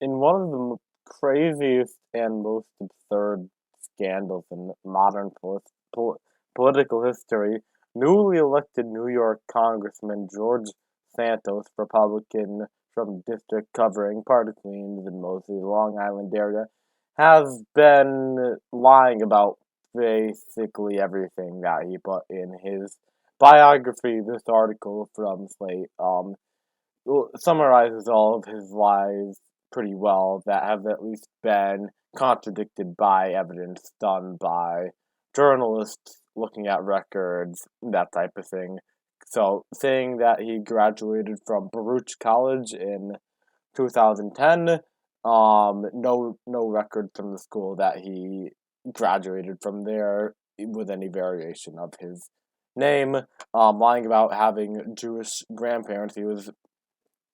In one of the craziest and most absurd scandals in modern political history, newly elected New York Congressman George Santos, Republican from district covering part of Queens and mostly the Long Island area, has been lying about basically everything that he put in his biography. This article from Slate summarizes all of his lies pretty well that have at least been contradicted by evidence done by journalists looking at records, that type of thing. So, saying that he graduated from Baruch College in 2010, no record from the school that he graduated from there with any variation of his name. Lying about having Jewish grandparents. He was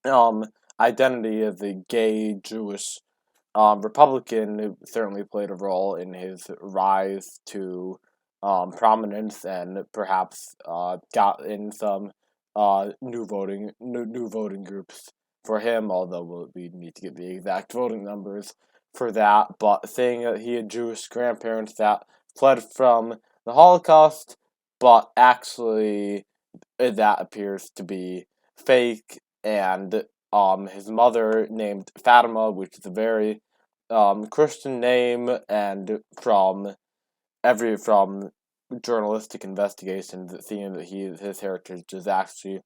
um, identity as a gay Jewish Republican certainly played a role in his rise to prominence and perhaps got in some new voting groups for him. Although we need to get the exact voting numbers for that. But saying that he had Jewish grandparents that fled from the Holocaust, but actually that appears to be fake, and his mother named Fatima, which is a very Christian name, and from journalistic investigations, it seems that his heritage is actually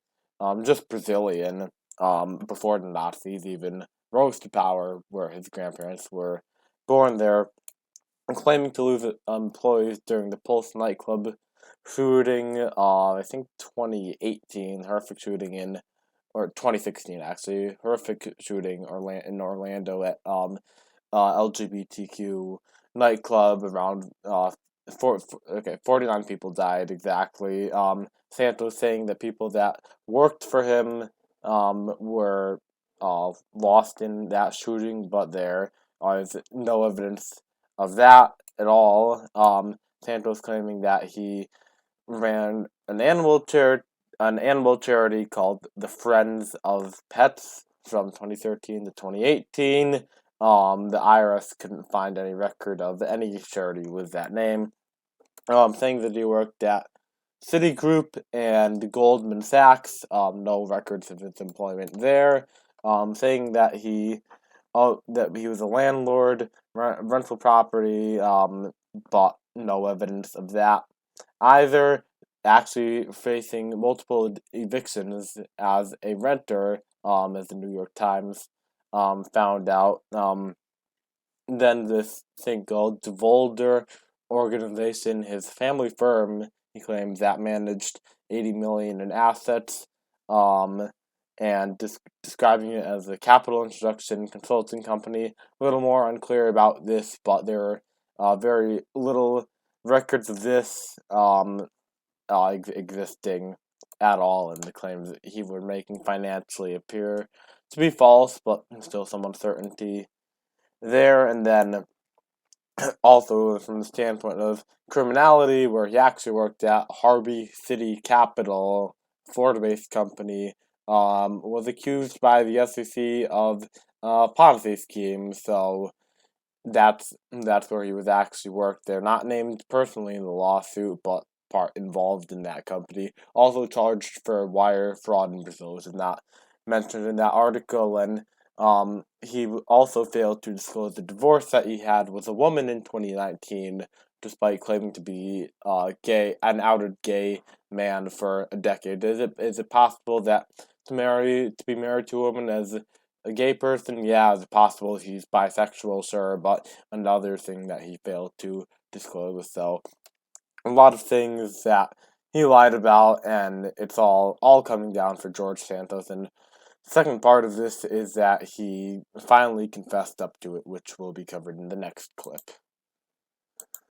just Brazilian. Before the Nazis even rose to power, where his grandparents were born there, and claiming to lose employees during the Pulse nightclub shooting. I think 2018 horrific shooting in or 2016 actually, horrific shooting in Orlando at LGBTQ nightclub around 49 people died exactly. Santos saying that people that worked for him were lost in that shooting, but there is no evidence of that at all. Santos claiming that he ran an animal charity called the Friends of Pets from 2013 to 2018. The IRS couldn't find any record of any charity with that name. Saying that he worked at Citigroup and Goldman Sachs. No records of his employment there. Saying that he was a landlord, rental property, but no evidence of that either. Actually facing multiple evictions as a renter, as the New York Times found out. Then this thing called DeVolder organization, his family firm, he claims that managed 80 million in assets, um, and describing it as a capital introduction consulting company. A little more unclear about this, but there are very little records of this existing at all, and the claims that he was making financially appear to be false, but still some uncertainty there. And then also from the standpoint of criminality, where he actually worked at Harvey City Capital, Florida-based company, was accused by the SEC of Ponzi scheme. So that's where he was actually worked there. Not named personally in the lawsuit, but part involved in that company. Also charged for wire fraud in Brazil, which is not mentioned in that article. And he also failed to disclose the divorce that he had with a woman in 2019, despite claiming to be an outed gay man for a decade. Is it possible that to be married to a woman as a gay person? Yeah, it's possible he's bisexual, sure, but another thing that he failed to disclose. So a lot of things that he lied about, and it's all coming down for George Santos. And the second part of this is that he finally confessed up to it, which will be covered in the next clip.